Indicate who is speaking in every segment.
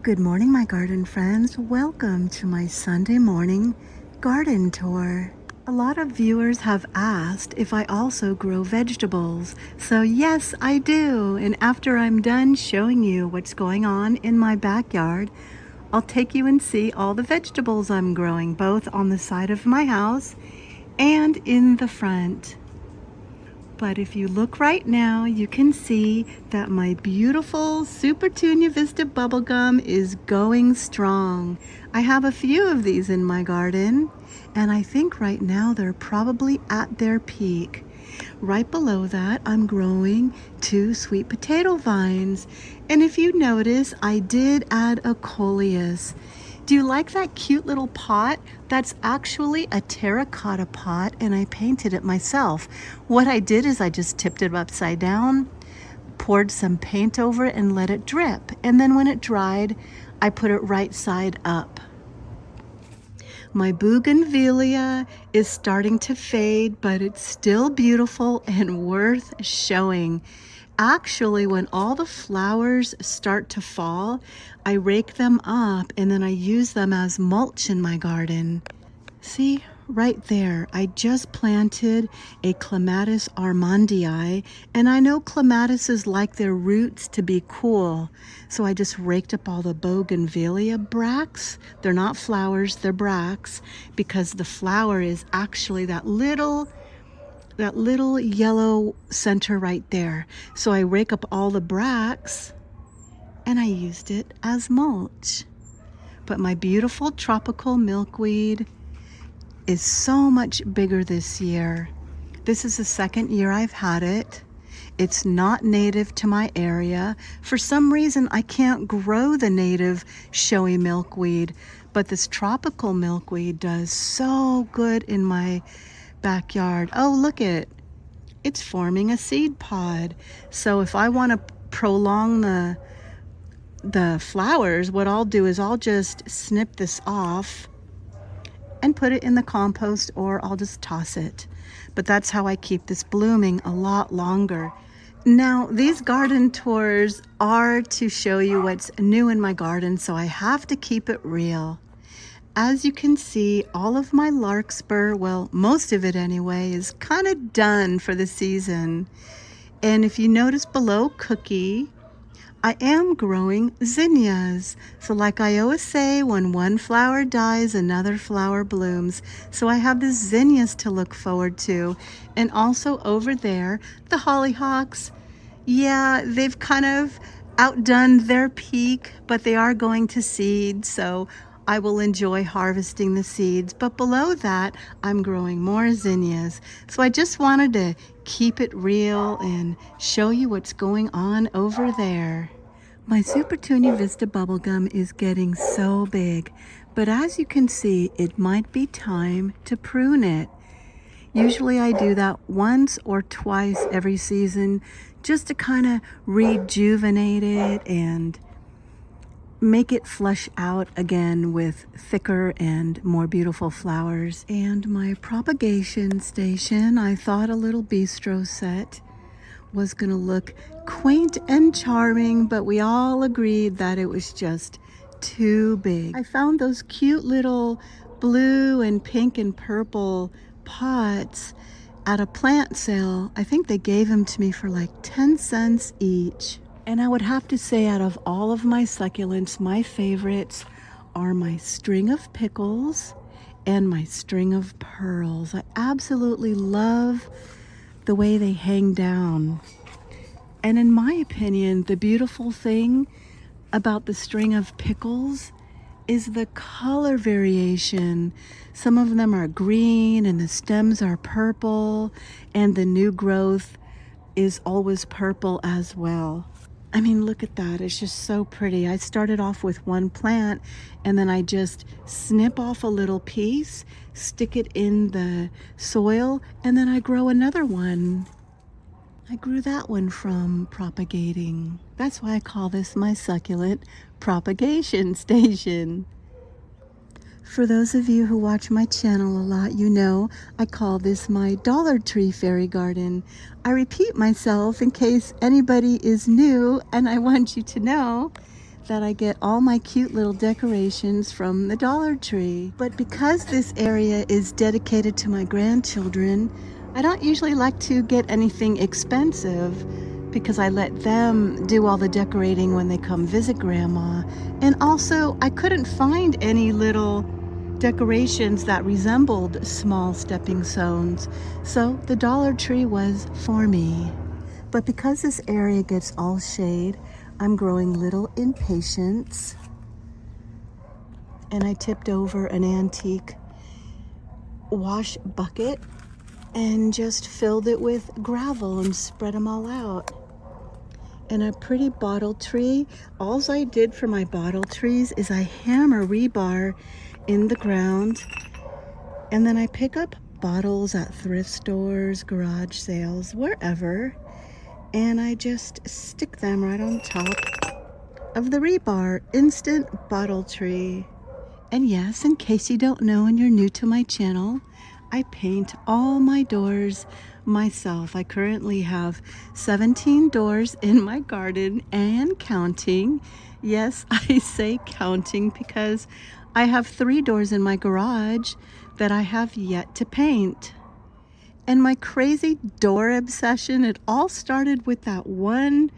Speaker 1: Good morning, my garden friends. Welcome to my Sunday morning garden tour. A lot of viewers have asked if I also grow vegetables. So yes, I do. And after I'm done showing you what's going on in my backyard, I'll take you and see all the vegetables I'm growing, both on the side of my house and in the front. But if you look right now, you can see that my beautiful Super Tunia Vista bubblegum is going strong. I have a few of these in my garden, and I think right now they're probably at their peak. Right below that, I'm growing 2 sweet potato vines. And if you notice, I did add a coleus. Do you like that cute little pot? That's actually a terracotta pot, and I painted it myself. What I did is I just tipped it upside down, poured some paint over it, and let it drip. And then when it dried, I put it right side up. My bougainvillea is starting to fade, but it's still beautiful and worth showing. Actually, when all the flowers start to fall, I rake them up and then I use them as mulch in my garden. See, right there, I just planted a Clematis armandii, and I know clematises like their roots to be cool. So I just raked up all the bougainvillea bracts. They're not flowers, they're bracts, because the flower is actually that little yellow center right there. So I rake up all the bracts and I used it as mulch. But my beautiful tropical milkweed is so much bigger this year. This is the second year I've had it. It's not native to my area. For some reason, I can't grow the native showy milkweed, but this tropical milkweed does so good in my backyard. Oh, look it's forming a seed pod. So if I want to prolong the flowers, what I'll do is I'll just snip this off and put it in the compost, or I'll just toss it. But that's how I keep this blooming a lot longer. Now, these garden tours are to show you what's new in my garden, so I have to keep it real. As you can see, all of my larkspur, well, most of it anyway, is kind of done for the season. And if you notice below Cookie, I am growing zinnias. So like I always say, when one flower dies, another flower blooms. So I have the zinnias to look forward to. And also over there, the hollyhocks. Yeah, they've kind of outdone their peak, but they are going to seed. So I will enjoy harvesting the seeds. But below that, I'm growing more zinnias. So I just wanted to keep it real and show you what's going on over there. My Super Tunia Vista bubblegum is getting so big, but as you can see, it might be time to prune it. Usually I do that once or twice every season just to kind of rejuvenate it and make it flush out again with thicker and more beautiful flowers. And my propagation station, I thought a little bistro set was gonna look quaint and charming, but we all agreed that it was just too big. I found those cute little blue and pink and purple pots at a plant sale. I think they gave them to me for like 10 cents each. And I would have to say, out of all of my succulents, my favorites are my string of pickles and my string of pearls. I absolutely love the way they hang down. And in my opinion, the beautiful thing about the string of pickles is the color variation. Some of them are green and the stems are purple, and the new growth is always purple as well. I mean, look at that. It's just so pretty. I started off with one plant and then I just snip off a little piece, stick it in the soil, and then I grow another one. I grew that one from propagating. That's why I call this my succulent propagation station. For those of you who watch my channel a lot, you know I call this my Dollar Tree fairy garden. I repeat myself in case anybody is new, and I want you to know that I get all my cute little decorations from the Dollar Tree. But because this area is dedicated to my grandchildren, I don't usually like to get anything expensive because I let them do all the decorating when they come visit Grandma. And also, I couldn't find any little decorations that resembled small stepping stones, so the Dollar Tree was for me. But because this area gets all shade, I'm growing little impatiens. And I tipped over an antique wash bucket and just filled it with gravel and spread them all out. And a pretty bottle tree. All I did for my bottle trees is I hammer rebar in the ground, and then I pick up bottles at thrift stores, garage sales, wherever, and I just stick them right on top of the rebar. Instant bottle tree. And yes, in case you don't know and you're new to my channel, I paint all my doors myself. I currently have 17 doors in my garden and counting. Yes, I say counting because I have 3 doors in my garage that I have yet to paint. And my crazy door obsession, it all started with that one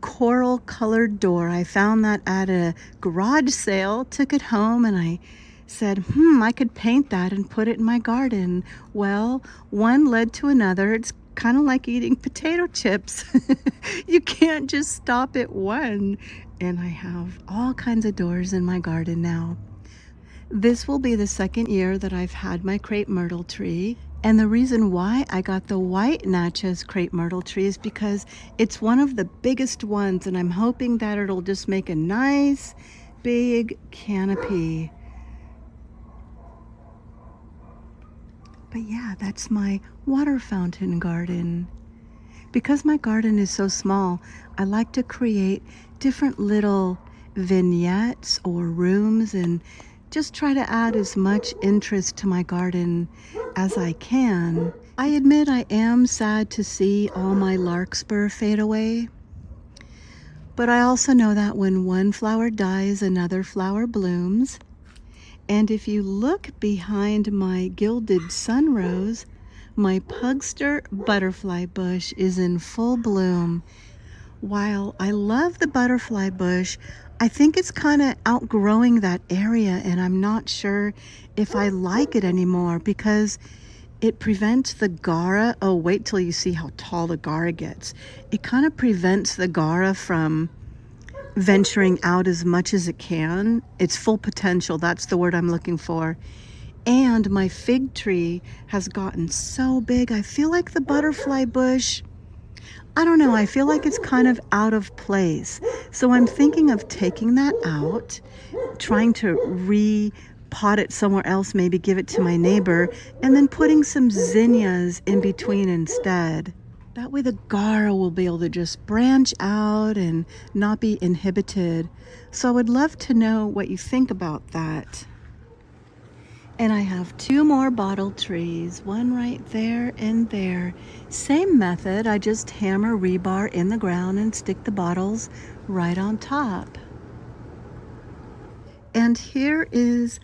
Speaker 1: coral colored door. I found that at a garage sale, took it home, and I said, I could paint that and put it in my garden. Well, one led to another. It's kind of like eating potato chips. You can't just stop at one. And I have all kinds of doors in my garden now. This will be the 2nd year that I've had my crepe myrtle tree. And the reason why I got the white Natchez crepe myrtle tree is because it's one of the biggest ones, and I'm hoping that it'll just make a nice big canopy. But yeah, that's my water fountain garden. Because my garden is so small, I like to create different little vignettes or rooms and just try to add as much interest to my garden as I can. I admit I am sad to see all my larkspur fade away, but I also know that when one flower dies, another flower blooms. And if you look behind my gilded sunrose, my pugster butterfly bush is in full bloom. While I love the butterfly bush, I think it's kind of outgrowing that area, and I'm not sure if I like it anymore because it prevents the Gara. Oh, wait till you see how tall the Gara gets. It kind of prevents the Gara from venturing out as much as it can. Its full potential, that's the word I'm looking for. And my fig tree has gotten so big, I feel like the butterfly bush, I don't know, I feel like it's kind of out of place. So I'm thinking of taking that out, trying to repot it somewhere else, maybe give it to my neighbor, and then putting some zinnias in between instead. That way the Gara will be able to just branch out and not be inhibited. So I would love to know what you think about that. And I have 2 more bottle trees, one right there and there. Same method, I just hammer rebar in the ground and stick the bottles right on top. And here is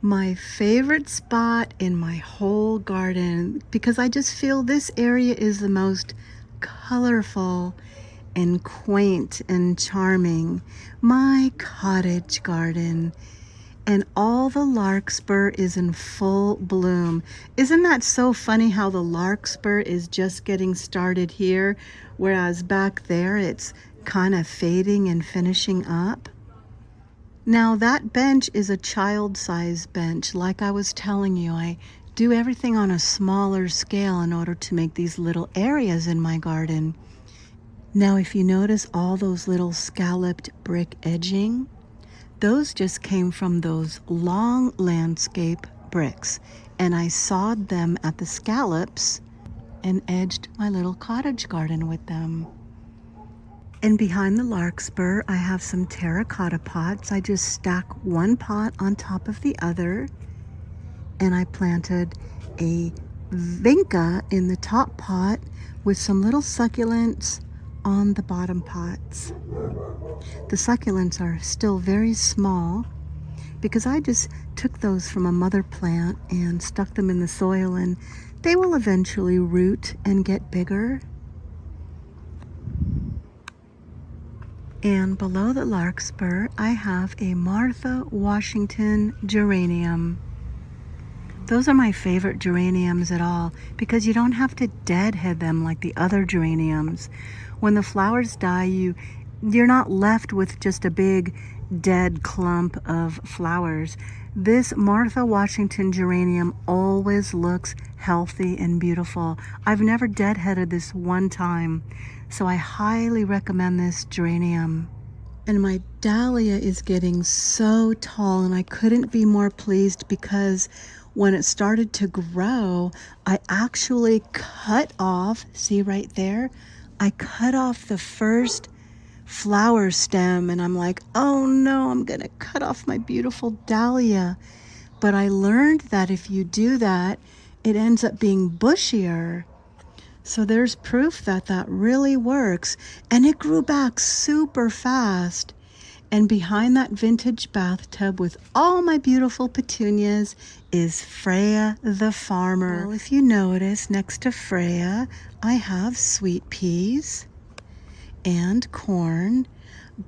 Speaker 1: my favorite spot in my whole garden because I just feel this area is the most colorful and quaint and charming. My cottage garden. And all the larkspur is in full bloom. Isn't that so funny how the larkspur is just getting started here, whereas back there it's kind of fading and finishing up? Now that bench is a child-sized bench. Like I was telling you, I do everything on a smaller scale in order to make these little areas in my garden. Now if you notice all those little scalloped brick edging, those just came from those long landscape bricks, and I sawed them at the scallops and edged my little cottage garden with them. And behind the larkspur, I have some terracotta pots. I just stack one pot on top of the other, and I planted a vinca in the top pot with some little succulents on the bottom pots. The succulents are still very small because I just took those from a mother plant and stuck them in the soil, and they will eventually root and get bigger. And below the larkspur, I have a Martha Washington geranium. Those are my favorite geraniums at all because you don't have to deadhead them like the other geraniums. When the flowers die, you're not left with just a big dead clump of flowers. This Martha Washington geranium always looks healthy and beautiful. I've never deadheaded this one time, so I highly recommend this geranium. And my dahlia is getting so tall, and I couldn't be more pleased because when it started to grow, I actually cut off, see right there? I cut off the first flower stem, and I'm like, oh no, I'm gonna cut off my beautiful dahlia. But I learned that if you do that, it ends up being bushier. So there's proof that that really works. And it grew back super fast. And behind that vintage bathtub with all my beautiful petunias is Freya the farmer. Well, if you notice, next to Freya, I have sweet peas and corn.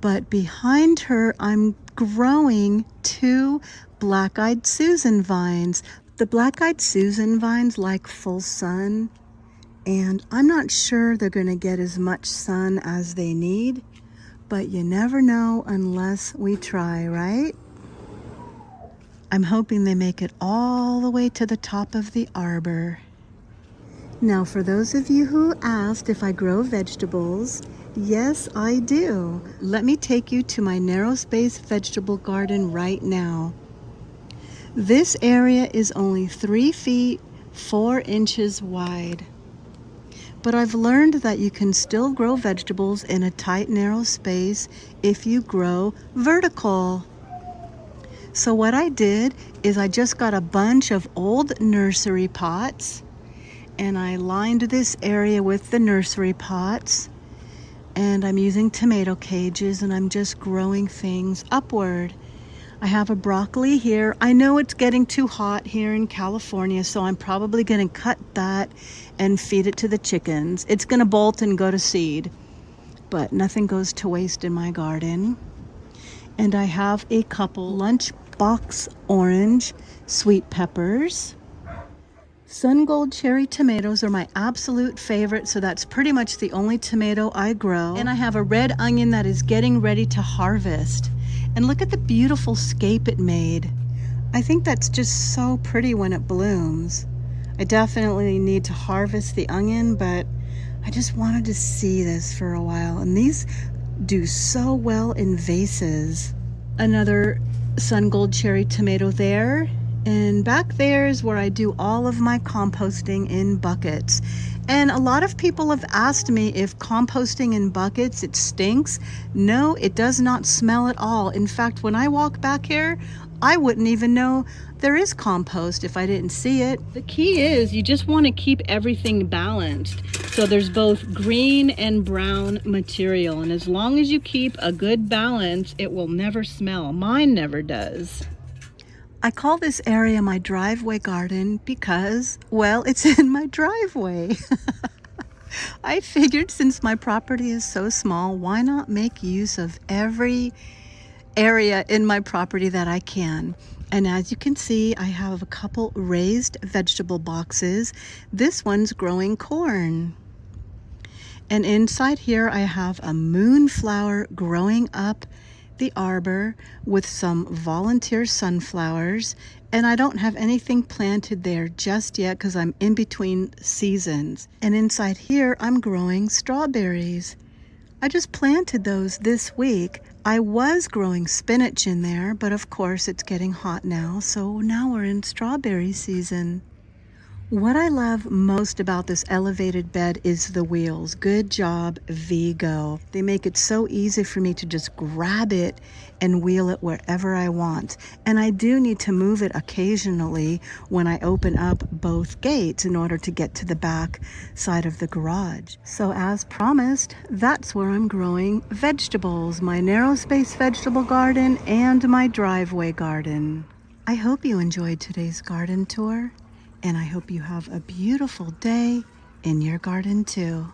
Speaker 1: But behind her, I'm growing 2 black-eyed Susan vines. The black-eyed Susan vines like full sun, and I'm not sure they're going to get as much sun as they need, but you never know unless we try, right? I'm hoping they make it all the way to the top of the arbor. Now, for those of you who asked if I grow vegetables, yes, I do. Let me take you to my narrow space vegetable garden right now. This area is only 3 feet 4 inches wide. But I've learned that you can still grow vegetables in a tight, narrow space if you grow vertical. So what I did is I just got a bunch of old nursery pots, and I lined this area with the nursery pots, and I'm using tomato cages, and I'm just growing things upward. I have a broccoli here. I know it's getting too hot here in California, so I'm probably going to cut that and feed it to the chickens. It's going to bolt and go to seed, but nothing goes to waste in my garden. And I have a couple lunchbox orange sweet peppers. Sun Gold cherry tomatoes are my absolute favorite, so that's pretty much the only tomato I grow. And I have a red onion that is getting ready to harvest. And look at the beautiful scape it made. I think that's just so pretty when it blooms. I definitely need to harvest the onion, but I just wanted to see this for a while. And these do so well in vases. Another Sun Gold cherry tomato there. And back there is where I do all of my composting in buckets. And a lot of people have asked me if composting in buckets, it stinks. No, it does not smell at all. In fact, when I walk back here, I wouldn't even know there is compost if I didn't see it. The key is you just want to keep everything balanced. So there's both green and brown material. And as long as you keep a good balance, it will never smell. Mine never does. I call this area my driveway garden because, well, it's in my driveway. I figured since my property is so small, why not make use of every area in my property that I can. And as you can see, I have a couple raised vegetable boxes. This one's growing corn. And inside here I have a moonflower growing up the arbor with some volunteer sunflowers, and I don't have anything planted there just yet because I'm in between seasons. And inside here I'm growing strawberries. I just planted those this week. I was growing spinach in there, but of course it's getting hot now, so now we're in strawberry season. What I love most about this elevated bed is the wheels. Good job, Vigo. They make it so easy for me to just grab it and wheel it wherever I want. And I do need to move it occasionally when I open up both gates in order to get to the back side of the garage. So as promised, that's where I'm growing vegetables, my narrow space vegetable garden and my driveway garden. I hope you enjoyed today's garden tour. And I hope you have a beautiful day in your garden too.